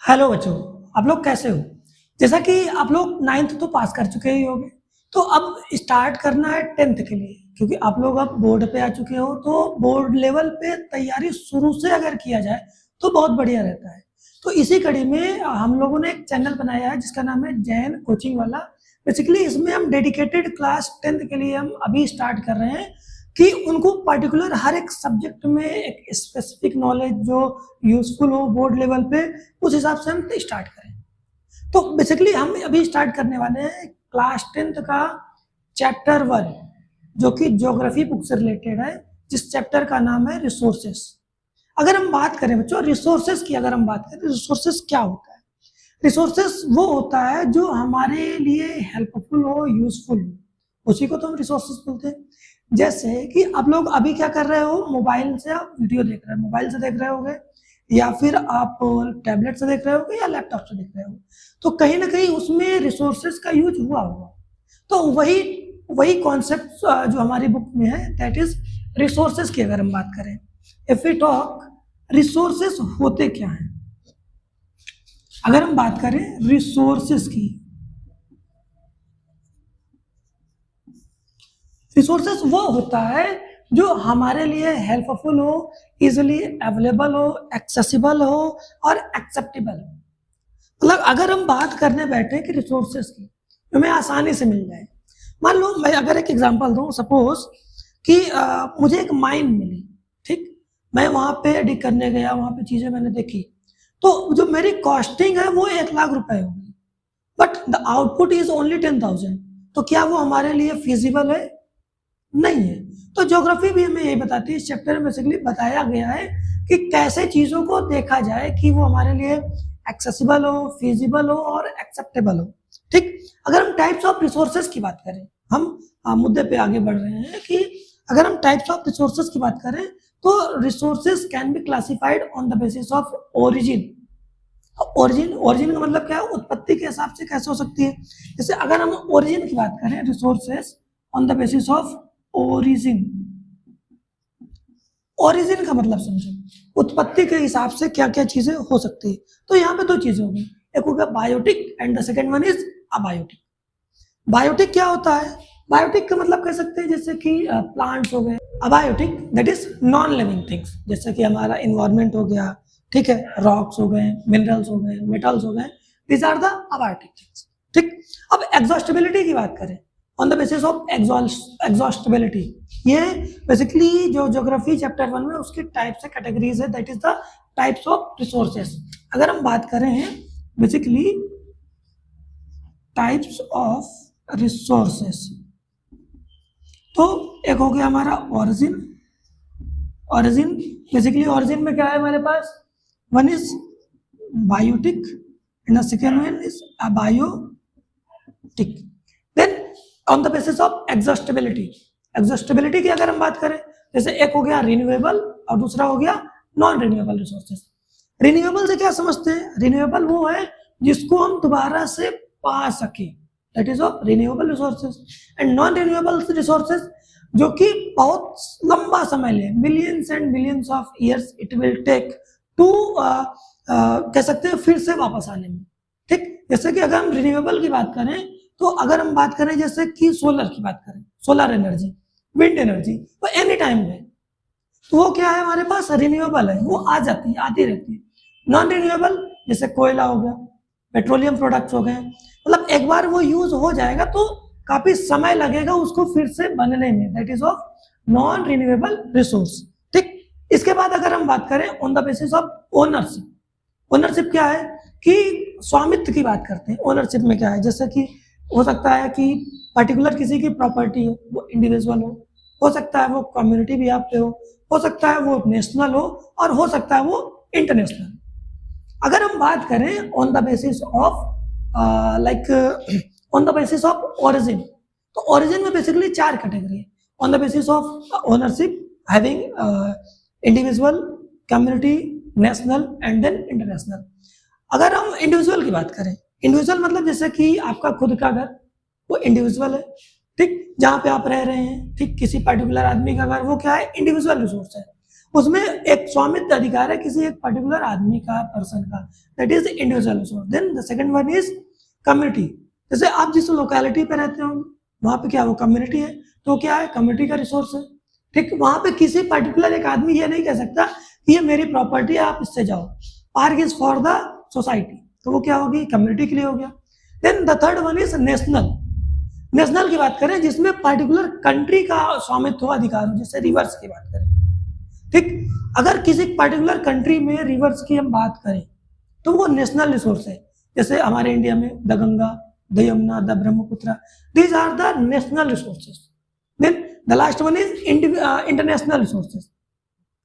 Hello बच्चों, आप लोग कैसे हो? जैसा कि आप लोग 9th तो पास कर चुके ही होंगे, तो अब स्टार्ट करना है 10th के लिए, क्योंकि आप लोग अब बोर्ड पे आ चुके हो, तो बोर्ड लेवल पे तैयारी शुरू से अगर किया जाए तो बहुत बढ़िया रहता है। तो इसी कड़ी में हम लोगों ने एक चैनल बनाया है जिसका नाम है जैन कोचिंग वाला। बेसिकली इसमें हम डेडिकेटेड क्लास 10th के लिए हम अभी स्टार्ट कर रहे हैं कि उनको पर्टिकुलर हर एक सब्जेक्ट में एक स्पेसिफिक नॉलेज जो यूजफुल हो बोर्ड लेवल पे, उस हिसाब से हम स्टार्ट करें। तो बेसिकली हम अभी स्टार्ट करने वाले हैं क्लास 10th का चैप्टर 1, जो कि ज्योग्राफी बुक से रिलेटेड है, जिस चैप्टर का नाम है रिसोर्सेस। अगर हम बात करें बच्चों रिसोर्सेस की, अगर हम बात करें रिसोर्सेस क्या होता है? रिसोर्सेस वो होता है जो हमारे लिए हेल्पफुल हो, यूजफुल हो, उसी को तो हम रिसोर्सेस बोलते हैं। जैसे कि आप लोग अभी क्या कर रहे हो, मोबाइल से आप वीडियो देख रहे हो, मोबाइल से देख रहे होगे, या फिर आप टैबलेट से देख रहे होगे, या लैपटॉप से देख रहे हो, तो कहीं ना कहीं उसमें रिसोर्सेस का यूज हुआ होगा। तो वही वही कॉन्सेप्ट जो हमारी बुक में है, दैट इज रिसोर्सेस की अगर हम बात करें, इफ वी टॉक रिसोर्सेस होते क्या हैं। अगर हम बात करें रिसोर्सेस की, रिसोर्सेस वो होता है जो हमारे लिए हेल्पफुल हो, इजिली अवेलेबल हो, एक्सेसिबल हो और एक्सेप्टेबल हो। मतलब अगर हम बात करने बैठे कि रिसोर्सेस की हमें आसानी से मिल जाए, मान लो मैं अगर एक एग्जांपल दूं, सपोज कि मुझे एक माइन मिली, ठीक, मैं वहां पे डिग करने गया, वहां पे चीजें मैंने देखी, तो जो मेरी कॉस्टिंग है वो 1 लाख रुपए होगी, but the output is only 10,000। तो क्या वो हमारे लिए फिजिबल है? नहीं है। तो ज्योग्राफी भी हमें यही बताती है, इस चैप्टर में बेसिकली बताया गया है कि कैसे चीजों को देखा जाए कि वो हमारे लिए एक्सेसिबल हो, फिजिबल हो और एक्सेप्टेबल हो। ठीक, अगर हम टाइप्स ऑफ रिसोर्सेज की बात करें, हम मुद्दे पे आगे बढ़ रहे हैं कि अगर हम टाइप्स ऑफ रिसोर्सेज की बात करें तो resources can be classified on the basis of origin. Origin का मतलब क्या है? उत्पत्ति के हिसाब से कैसे हो सकती है। जैसे अगर हम ओरिजिन की बात करें, resources on the basis of origin, origin का मतलब समझो, उत्पत्ति के हिसाब से क्या क्या चीजें हो सकती है। तो यहाँ पे दो चीजें होगी, एक हो गया biotic and the second one is abiotic. Biotic क्या होता है? बायोटिक का मतलब कह सकते हैं जैसे कि प्लांट्स हो गए। Abiotic that is non living things, जैसे कि हमारा इन्वायरमेंट हो गया, ठीक है, रॉक्स हो गए, मिनरल्स हो गए, मेटल्स हो गए, these are the abiotic things. ठीक, अब एग्जॉस्टेबिलिटी की बात करें, on the basis of exhaustibility, ये बेसिकली जो ज्योग्राफी चैप्टर 1 में उसकी टाइप्स है, कैटेगरीज है, that is the types of resources. अगर हम बात करें बेसिकली टाइप्स ऑफ रिसोर्सेस, तो एक हो गया हमारा ओरिजिन। ओरिजिन बेसिकली, ओरिजिन में क्या है हमारे पास? One is biotic and the second one is abiotic. Then on the basis of exhaustibility, exhaustibility की अगर हम बात करें, जैसे एक हो गया रिन्यूएबल और दूसरा हो गया नॉन रिन्यूएबल रिसोर्सेज। रिन्यूएबल से क्या समझते हैं? रिन्यूएबल वो है जिसको हम दोबारा से पा सके, that is of renewable resources. And non renewable resources जो कि बहुत लंबा समय ले, millions and millions of years it will take to कह सकते हैं फिर से वापस आने में। ठीक, जैसे कि अगर हम रिन्यूएबल की बात करें, तो अगर हम बात करें जैसे कि सोलर की बात करें, सोलर एनर्जी, विंड एनर्जी, तो एनी टाइम में, तो वो क्या है हमारे पास? रिन्यूएबल है, वो आ जाती है, आती रहती है। नॉन रिन्यूएबल जैसे कोयला हो गया, पेट्रोलियम प्रोडक्ट्स हो गए, मतलब एक बार वो यूज हो जाएगा तो काफी समय लगेगा उसको फिर से बनने में, that is of non renewable resource. ठीक, इसके बाद अगर हम बात करें on the basis of ownership, ownership क्या है कि स्वामित्व की बात करते हैं। ओनरशिप में क्या है, जैसे कि हो सकता है कि पर्टिकुलर किसी की प्रॉपर्टी है, वो इंडिविजुअल हो सकता है वो कम्युनिटी भी आप पे हो सकता है वो नेशनल हो, और हो सकता है वो इंटरनेशनल। अगर हम बात करें on the basis of like on the basis of origin, तो ओरिजिन में बेसिकली 4 कैटेगरी है, on the basis of ownership having individual, community, national and then international. अगर हम इंडिविजुअल की बात करें, इंडिविजुअल मतलब जैसे कि आपका खुद का घर, वो इंडिविजुअल है। ठीक, जहाँ पे आप रह रहे हैं, ठीक, किसी पर्टिकुलर आदमी का घर, वो क्या है? इंडिविजुअल रिसोर्स है। उसमें एक स्वामित्व अधिकार है किसी एक पर्टिकुलर आदमी का, पर्सन का, that is individual resource. Then the second one is community. जैसे आप जिस लोकेलिटी पे रहते होंगे वहां पे क्या वो कम्युनिटी है, तो क्या है कम्युनिटी का रिसोर्स है, ठीक। वहां पे किसी पर्टिकुलर एक आदमी ये नहीं कह सकता कि ये मेरी प्रॉपर्टी है आप इससे जाओ। Park is for the society, तो वो क्या होगी कम्युनिटी के लिए हो गया। Then the third one is national. National की बात करें जिसमें पर्टिकुलर कंट्री का स्वामित्व अधिकार हो, जैसे रिवर्स की बात करें, ठीक। अगर किसी पर्टिकुलर कंट्री में रिवर्स की हम बात करें तो वो नेशनल रिसोर्स है। जैसे हमारे इंडिया में the Ganga, the Yamuna, the Brahmaputra, these are the national resources. Then the last one is international resources.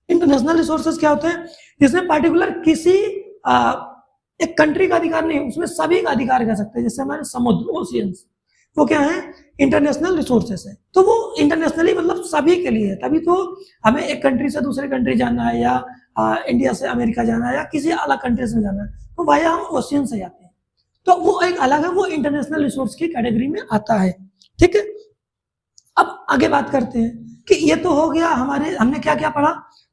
International resources क्या होते हैं, जिसमें पर्टिकुलर किसी एक कंट्री का अधिकार नहीं, उसमें सभी का अधिकार कह सकते हैं। जैसे हमारे समुद्र, ओशियंस, वो क्या है इंटरनेशनल रिसोर्सेस है, तो वो इंटरनेशनली मतलब सभी के लिए है। तभी तो हमें एक कंट्री से दूसरे कंट्री जाना है, या इंडिया से अमेरिका जाना है, या किसी अलग कंट्री से जाना है, तो वाया हम ओशियन से जाते हैं, तो वो एक अलग है, वो इंटरनेशनल रिसोर्स की कैटेगरी में आता है, ठीक है। अब आगे बात करते हैं कि ये तो हो गया हमारे, हमने क्या क्या पढ़ा,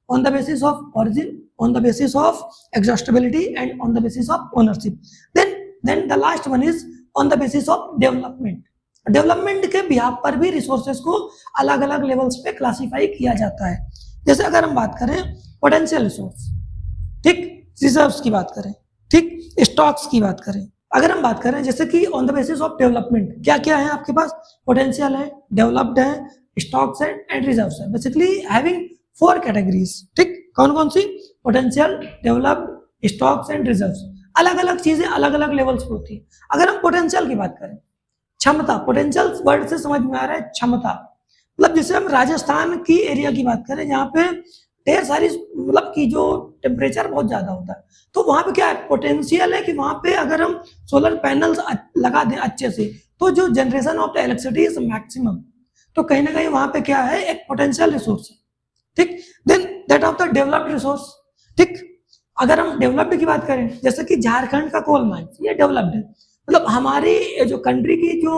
on the basis of origin, on the basis of exhaustibility and on the basis of ownership. Then the last one is on the basis of development. Development के बिहाफ पर भी रिसोर्सेज को अलग अलग लेवल्स पे क्लासिफाई किया जाता है। जैसे अगर हम बात करें पोटेंशियल रिसोर्स, ठीक, रिजर्व्स की बात करें, ठीक, स्टॉक्स की बात करें, अगर हम बात करें जैसे कि on the basis of development क्या क्या है आपके पास, पोटेंशियल है, डेवलप्ड है, स्टॉक्स है एंड रिजर्व्स है। बेसिकली हैविंग 4 कैटेगरीज, ठीक। कौन कौन सी, potential, developed, stocks and reserves. अलग अलग चीजें अलग अलग लेवल्स पे होती है। अगर हम पोटेंशियल की बात करें, क्षमता, पोटेंशियल वर्ड से समझ में आ रहा है क्षमता, मतलब जैसे हम राजस्थान की एरिया की बात करें जहाँ पे ढेर सारी मतलब की जो टेम्परेचर बहुत ज्यादा होता है, तो वहां पे क्या है पोटेंशियल है कि वहां पे अगर हम सोलर पैनल्स लगा दें अच्छे से तो जो generation of the electricity is maximum, तो कहीं ना कहीं वहां पे क्या है एक पोटेंशियल रिसोर्स है, ठीक। Then that of the developed resource, ठीक। अगर हम डेवलप्ड की बात करें जैसे कि झारखंड का कोल माइंस, ये डेवलप्ड है, मतलब हमारी जो कंट्री की जो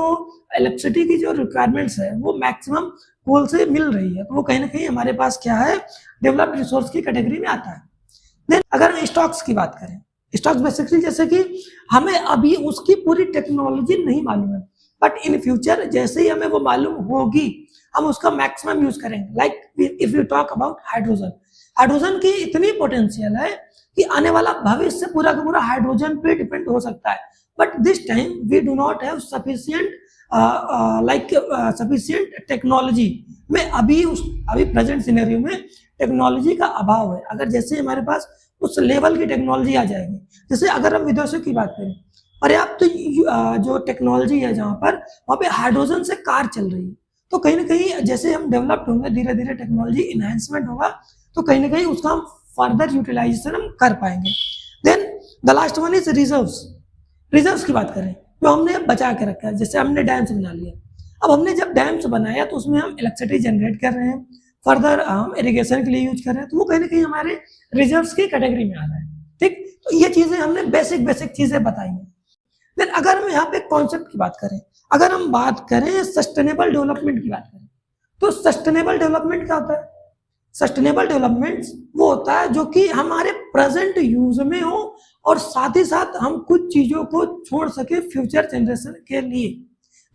इलेक्ट्रिसिटी की जो रिक्वायरमेंट्स है वो मैक्सिमम कोल से मिल रही है, तो वो कहीं ना कहीं हमारे पास क्या है डेवलप्ड रिसोर्स की कैटेगरी में आता है। देन अगर हम स्टॉक्स की बात करें, स्टॉक्स बेसिकली जैसे कि हमें अभी उसकी पूरी टेक्नोलॉजी नहीं मालूम है, बट इन फ्यूचर जैसे ही हमें वो मालूम होगी हम उसका मैक्सिमम यूज करेंगे। Like if you talk about hydrogen, hydrogen की इतनी पोटेंशियल है कि आने वाला भविष्य पूरा का पूरा हाइड्रोजन पे डिपेंड हो सकता है, but this time we do not have sufficient sufficient technology में, अभी प्रेजेंट सिनेरियो में टेक्नोलॉजी का अभाव है। अगर जैसे हमारे पास उस लेवल की टेक्नोलॉजी आ जाएगी, जैसे अगर हम विदेशों की बात करें, पर्याप्त जो टेक्नोलॉजी है जहाँ पर वहाँ पे हाइड्रोजन से कार चल रही है, तो कहीं ना कहीं जैसे हम डेवलप्ड होंगे, धीरे धीरे टेक्नोलॉजी इनहेंसमेंट होगा, तो कहीं ना कहीं उसका हम फर्दर यूटिलाइजेशन हम कर पाएंगे। Then the last one is reserves. Reserves की बात करें तो हमने बचा के रखा है, जैसे हमने डैम्स बना लिया, अब हमने जब डैम्स बनाया तो उसमें हम इलेक्ट्रिसिटी जनरेट कर रहे हैं, फर्दर हम इरिगेशन के लिए यूज कर रहे हैं, तो वो कहीं ना कहीं हमारे रिजर्व्स की कैटेगरी में आ रहा है, ठीक। तो ये चीजें हमने बेसिक चीजें बताई हैं। देन अगर हम यहाँ पे कॉन्सेप्ट की बात करें, अगर हम बात करें सस्टेनेबल डेवलपमेंट की बात करें, तो सस्टेनेबल डेवलपमेंट क्या होता है, सस्टेनेबल डेवलपमेंट वो होता है जो कि हमारे प्रेजेंट यूज में हो और साथ ही साथ हम कुछ चीजों को छोड़ सके फ्यूचर जनरेशन के लिए।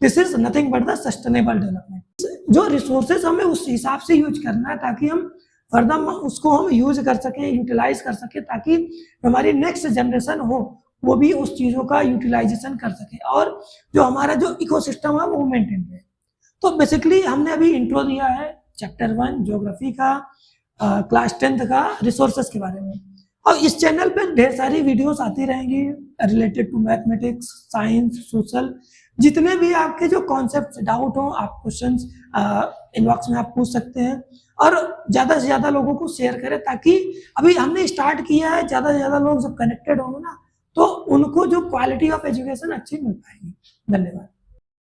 This is nothing but the sustainable development. जो रिसोर्सेज हमें उस हिसाब से यूज करना है ताकि हम फर्दर उसको हम यूज कर सकें, यूटिलाइज कर सके, ताकि हमारी नेक्स्ट जनरेशन हो वो भी उस चीजों का यूटिलाइजेशन कर सके और जो हमारा जो इकोसिस्टम है वो मेंटेन रहे। तो बेसिकली हमने अभी इंट्रो दिया है चैप्टर 1 ज्योग्राफी का, क्लास 10th का रिसोर्सेज के बारे में, और इस चैनल पे ढेर सारी वीडियोस आती रहेंगी related to mathematics, science, social, जितने भी आपके जो कॉन्सेप्ट डाउट हो आप क्वेश्चंस इनबॉक्स में आप पूछ सकते हैं, और ज़्यादा से ज़्यादा लोगों को शेयर करें ताकि अभी हमने स्टार्ट किया है, ज़्यादा से ज़्यादा लोग जब कनेक्टेड होंगे ना तो उनको जो क्वालिटी ऑफ एजुकेशन अच्छी मिल पाएगी। धन्यवाद।